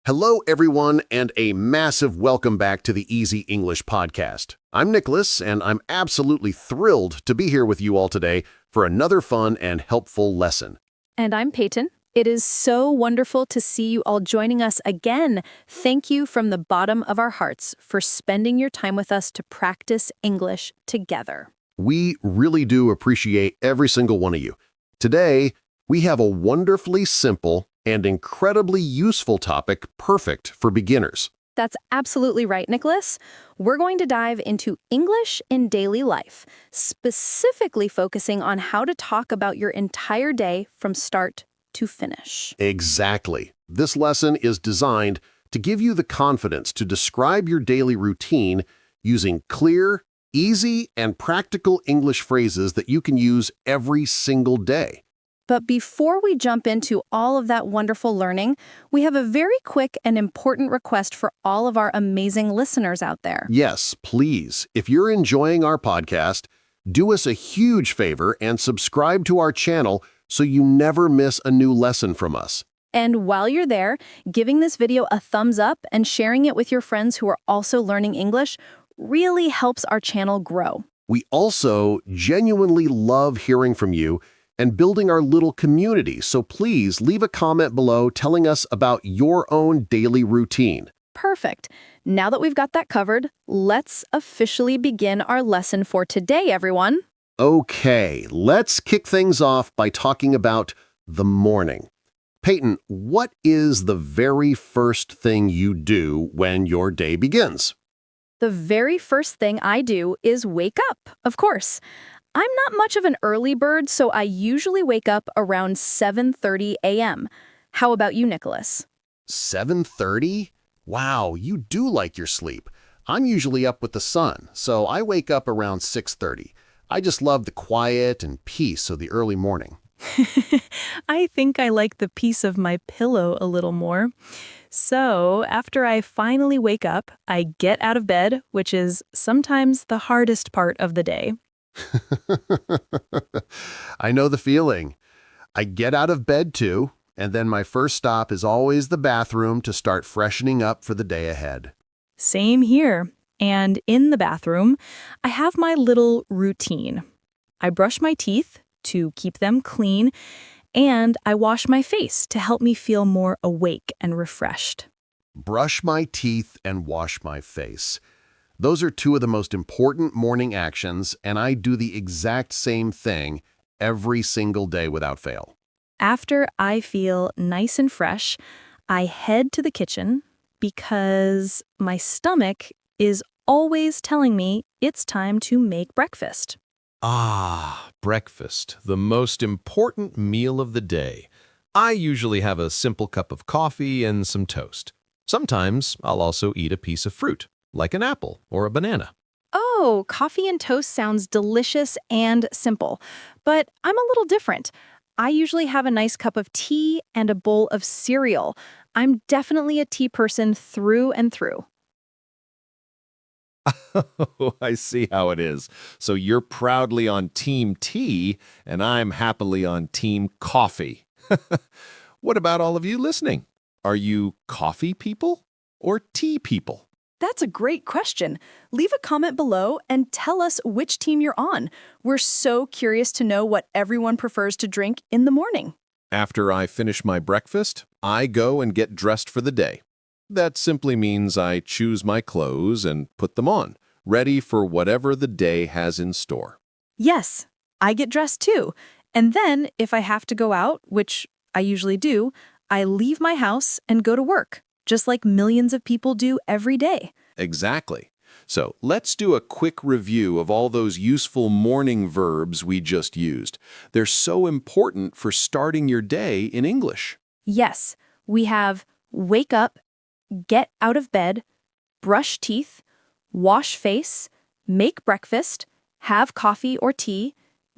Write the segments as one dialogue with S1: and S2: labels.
S1: Hello, everyone, and a massive welcome back to the Easy English Podcast. I'm Nicholas, and I'm absolutely thrilled to be here with you all today for another fun and helpful lesson.
S2: And I'm Peyton. It is so wonderful to see you all joining us again. Thank you from the bottom of our hearts for spending your time with us to practice English together.
S1: We really do appreciate every single one of you. Today, we have a wonderfully simple and incredibly useful topic perfect for beginners.
S2: That's absolutely right, Nicholas. We're going to dive into English in daily life, specifically focusing on how to talk about your entire day from start to finish.
S1: Exactly. This lesson is designed to give you the confidence to describe your daily routine using clear, easy, and practical English phrases that you can use every single day.
S2: But before we jump into all of that wonderful learning, we have a very quick and important request for all of our amazing listeners out there.
S1: Yes, please. If you're enjoying our podcast, do us a huge favor and subscribe to our channel so you never miss a new lesson from us.
S2: And while you're there, giving this video a thumbs up and sharing it with your friends who are also learning English really helps our channel grow.
S1: We also genuinely love hearing from you and building our little community, so please leave a comment below telling us about your own daily routine.
S2: Perfect. Now that we've got that covered, let's officially begin our lesson for today, everyone.
S1: Okay, let's kick things off by talking about the morning. Peyton, what is the very first thing you do when your day begins?
S2: The very first thing I do is wake up, of course. I'm not much of an early bird, so I usually wake up around 7:30 a.m. How about you, Nicholas?
S1: 7:30? Wow, you do like your sleep. I'm usually up with the sun, so I wake up around 6:30. I just love the quiet and peace of the early morning.
S3: I think I like the peace of my pillow a little more. So, after I finally wake up, I get out of bed, which is sometimes the hardest part of the day.
S1: I know the feeling. I get out of bed too, and then my first stop is always the bathroom to start freshening up for the day ahead.
S3: Same here. And in the bathroom, I have my little routine. I brush my teeth to keep them clean, and I wash my face to help me feel more awake and refreshed.
S1: Brush my teeth and wash my face. Those are two of the most important morning actions, and I do the exact same thing every single day without fail.
S3: After I feel nice and fresh, I head to the kitchen because my stomach is always telling me it's time to make breakfast.
S4: Ah, breakfast, the most important meal of the day. I usually have a simple cup of coffee and some toast. Sometimes I'll also eat a piece of fruit, like an apple or a banana.
S2: Oh, coffee and toast sounds delicious and simple, but I'm a little different. I usually have a nice cup of tea and a bowl of cereal. I'm definitely a tea person through and through.
S4: Oh, I see how it is. So you're proudly on Team Tea, and I'm happily on Team Coffee. What about all of you listening? Are you coffee people or tea people?
S2: That's a great question. Leave a comment below and tell us which team you're on. We're so curious to know what everyone prefers to drink in the morning.
S4: After I finish my breakfast, I go and get dressed for the day. That simply means I choose my clothes and put them on, ready for whatever the day has in store.
S2: Yes, I get dressed too. And then, if I have to go out, which I usually do, I leave my house and go to work, just like millions of people do every day.
S4: Exactly. So let's do a quick review of all those useful morning verbs we just used. They're so important for starting your day in English.
S2: Yes, we have wake up, get out of bed, brush teeth, wash face, make breakfast, have coffee or tea,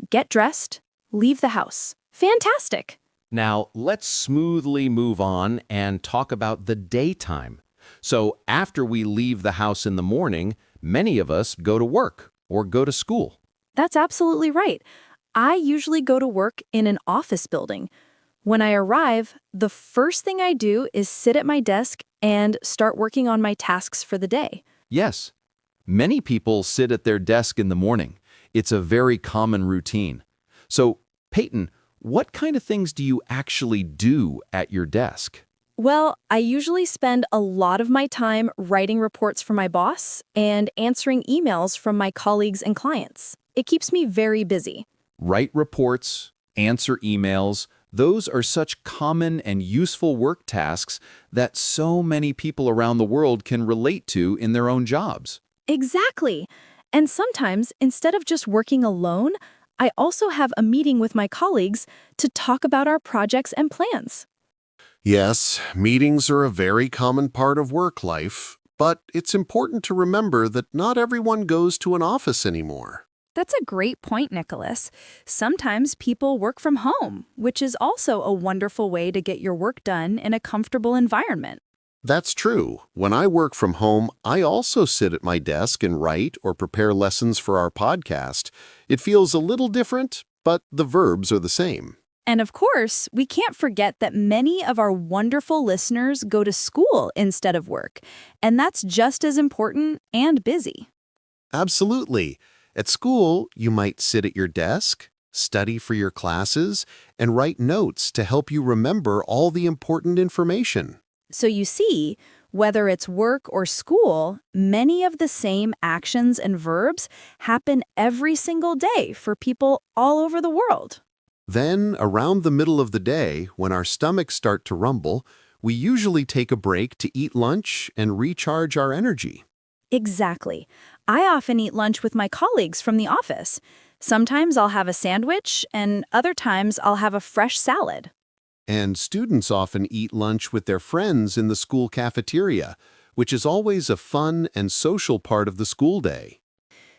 S2: get dressed, leave the house. Fantastic!
S5: Now, let's smoothly move on and talk about the daytime. So after we leave the house in the morning, many of us go to work or go to school.
S2: That's absolutely right. I usually go to work in an office building. When I arrive, the first thing I do is sit at my desk and start working on my tasks for the day.
S5: Yes. Many people sit at their desk in the morning. It's a very common routine. So, Peyton, what kind of things do you actually do at your desk?
S2: Well, I usually spend a lot of my time writing reports for my boss and answering emails from my colleagues and clients. It keeps me very busy.
S5: Write reports, answer emails. Those are such common and useful work tasks that so many people around the world can relate to in their own jobs.
S2: Exactly. And sometimes, instead of just working alone, I also have a meeting with my colleagues to talk about our projects and plans.
S1: Yes, meetings are a very common part of work life, but it's important to remember that not everyone goes to an office anymore.
S2: That's a great point, Nicholas. Sometimes people work from home, which is also a wonderful way to get your work done in a comfortable environment.
S1: That's true. When I work from home, I also sit at my desk and write or prepare lessons for our podcast. It feels a little different, but the verbs are the same.
S2: And of course, we can't forget that many of our wonderful listeners go to school instead of work, and that's just as important and busy.
S1: Absolutely. At school, you might sit at your desk, study for your classes, and write notes to help you remember all the important information.
S2: So you see, whether it's work or school, many of the same actions and verbs happen every single day for people all over the world.
S1: Then, around the middle of the day, when our stomachs start to rumble, we usually take a break to eat lunch and recharge our energy.
S2: Exactly. I often eat lunch with my colleagues from the office. Sometimes I'll have a sandwich, and other times I'll have a fresh salad.
S1: And students often eat lunch with their friends in the school cafeteria, which is always a fun and social part of the school day.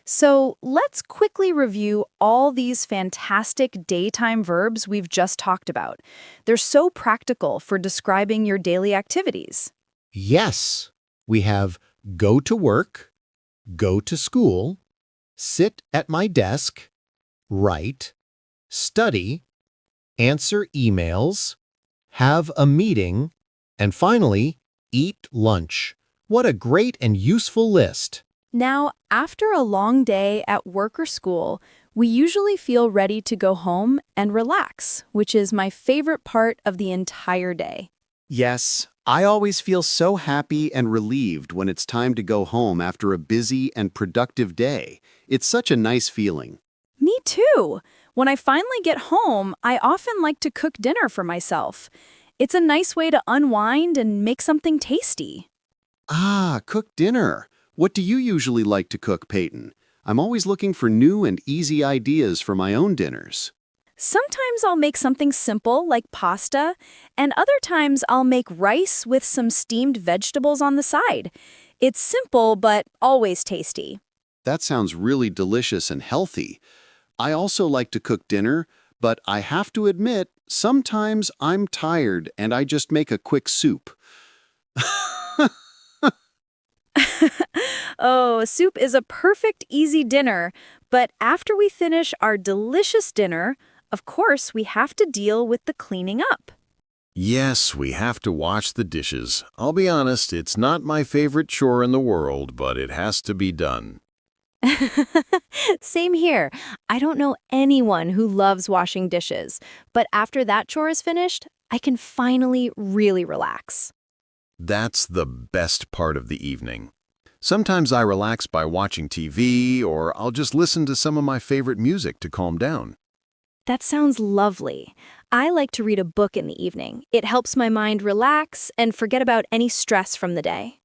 S2: So let's quickly review all these fantastic daytime verbs we've just talked about. They're so practical for describing your daily activities.
S1: Yes, we have go to work, go to school, sit at my desk, write, study, answer emails, have a meeting, and finally, eat lunch. What a great and useful list.
S2: Now, after a long day at work or school, we usually feel ready to go home and relax, which is my favorite part of the entire day.
S6: Yes, I always feel so happy and relieved when it's time to go home after a busy and productive day. It's such a nice feeling.
S2: Me too. When I finally get home, I often like to cook dinner for myself. It's a nice way to unwind and make something tasty.
S6: Ah, cook dinner. What do you usually like to cook, Peyton? I'm always looking for new and easy ideas for my own dinners.
S2: Sometimes I'll make something simple like pasta, and other times I'll make rice with some steamed vegetables on the side. It's simple, but always tasty.
S6: That sounds really delicious and healthy. I also like to cook dinner, but I have to admit, sometimes I'm tired and I just make a quick soup.
S2: Oh, soup is a perfect, easy dinner. But after we finish our delicious dinner, of course, we have to deal with the cleaning up.
S1: Yes, we have to wash the dishes. I'll be honest, it's not my favorite chore in the world, but it has to be done.
S2: Same here. I don't know anyone who loves washing dishes, but after that chore is finished, I can finally really relax.
S1: That's the best part of the evening. Sometimes I relax by watching TV, or I'll just listen to some of my favorite music to calm down.
S2: That sounds lovely. I like to read a book in the evening. It helps my mind relax and forget about any stress from the day.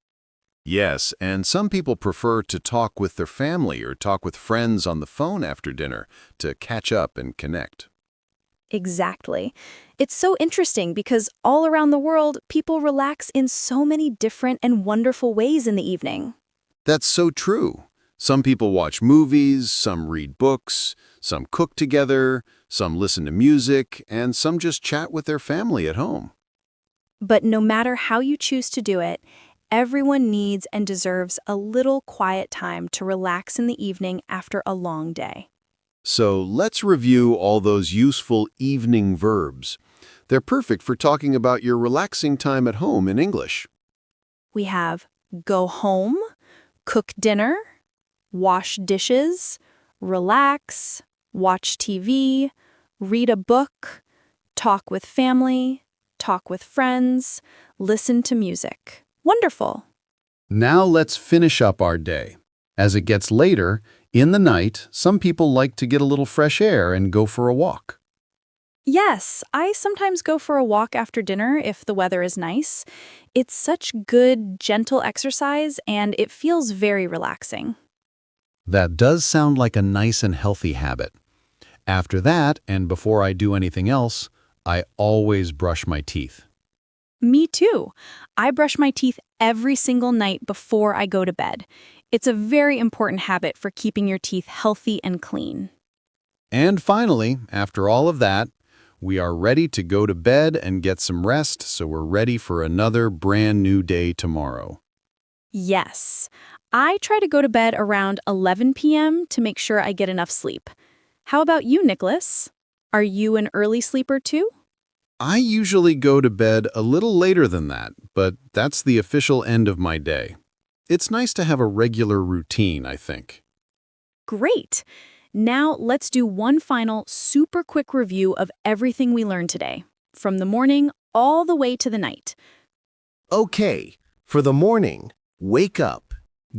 S1: Yes, and some people prefer to talk with their family or talk with friends on the phone after dinner to catch up and connect.
S2: Exactly. It's so interesting because all around the world, people relax in so many different and wonderful ways in the evening.
S1: That's so true. Some people watch movies, some read books, some cook together, some listen to music, and some just chat with their family at home.
S2: But no matter how you choose to do it, everyone needs and deserves a little quiet time to relax in the evening after a long day.
S1: So let's review all those useful evening verbs. They're perfect for talking about your relaxing time at home in English.
S2: We have go home, cook dinner, wash dishes, relax, watch TV, read a book, talk with family, talk with friends, listen to music. Wonderful.
S6: Now let's finish up our day. As it gets later, in the night, some people like to get a little fresh air and go for a walk.
S2: Yes, I sometimes go for a walk after dinner if the weather is nice. It's such good, gentle exercise, and it feels very relaxing.
S6: That does sound like a nice and healthy habit. After that, and before I do anything else, I always brush my teeth.
S2: Me too. I brush my teeth every single night before I go to bed. It's a very important habit for keeping your teeth healthy and clean.
S6: And finally, after all of that, we are ready to go to bed and get some rest, so we're ready for another brand new day tomorrow.
S2: Yes. I try to go to bed around 11 p.m. to make sure I get enough sleep. How about you, Nicholas? Are you an early sleeper too?
S6: I usually go to bed a little later than that, but that's the official end of my day. It's nice to have a regular routine, I think.
S2: Great. Now let's do one final super quick review of everything we learned today, from the morning all the way to the night.
S1: Okay, for the morning, wake up,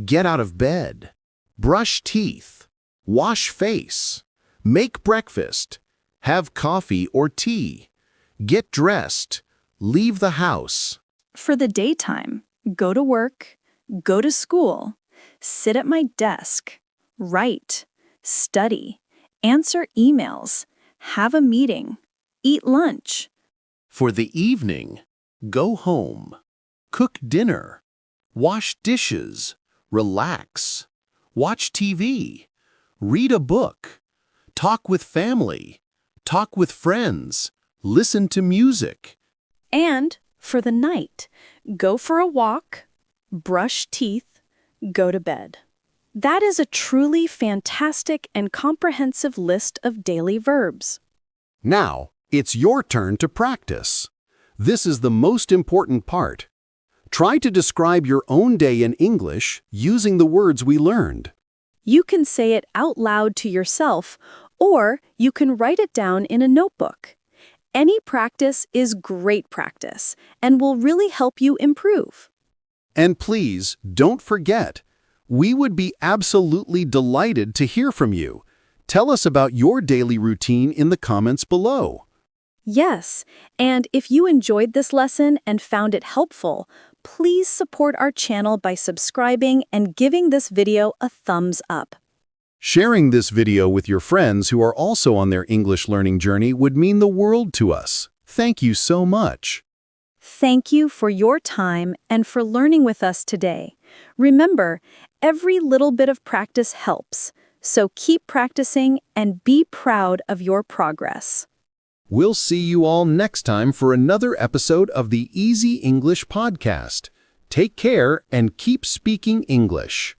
S1: get out of bed, brush teeth, wash face, make breakfast, have coffee or tea, get dressed, leave the house.
S2: For the daytime, go to work, go to school, sit at my desk, write, study, answer emails, have a meeting, eat lunch.
S1: For the evening, go home, cook dinner, wash dishes, relax, watch TV, read a book, talk with family, talk with friends, listen to music.
S2: And for the night, go for a walk, brush teeth, go to bed. That is a truly fantastic and comprehensive list of daily verbs.
S1: Now, it's your turn to practice. This is the most important part. Try to describe your own day in English using the words we learned.
S2: You can say it out loud to yourself, or you can write it down in a notebook. Any practice is great practice and will really help you improve.
S1: And please, don't forget, we would be absolutely delighted to hear from you. Tell us about your daily routine in the comments below.
S2: Yes, and if you enjoyed this lesson and found it helpful, please support our channel by subscribing and giving this video a thumbs up.
S1: Sharing this video with your friends who are also on their English learning journey would mean the world to us. Thank you so much.
S2: Thank you for your time and for learning with us today. Remember, every little bit of practice helps, so keep practicing and be proud of your progress.
S1: We'll see you all next time for another episode of the Easy English Podcast. Take care and keep speaking English.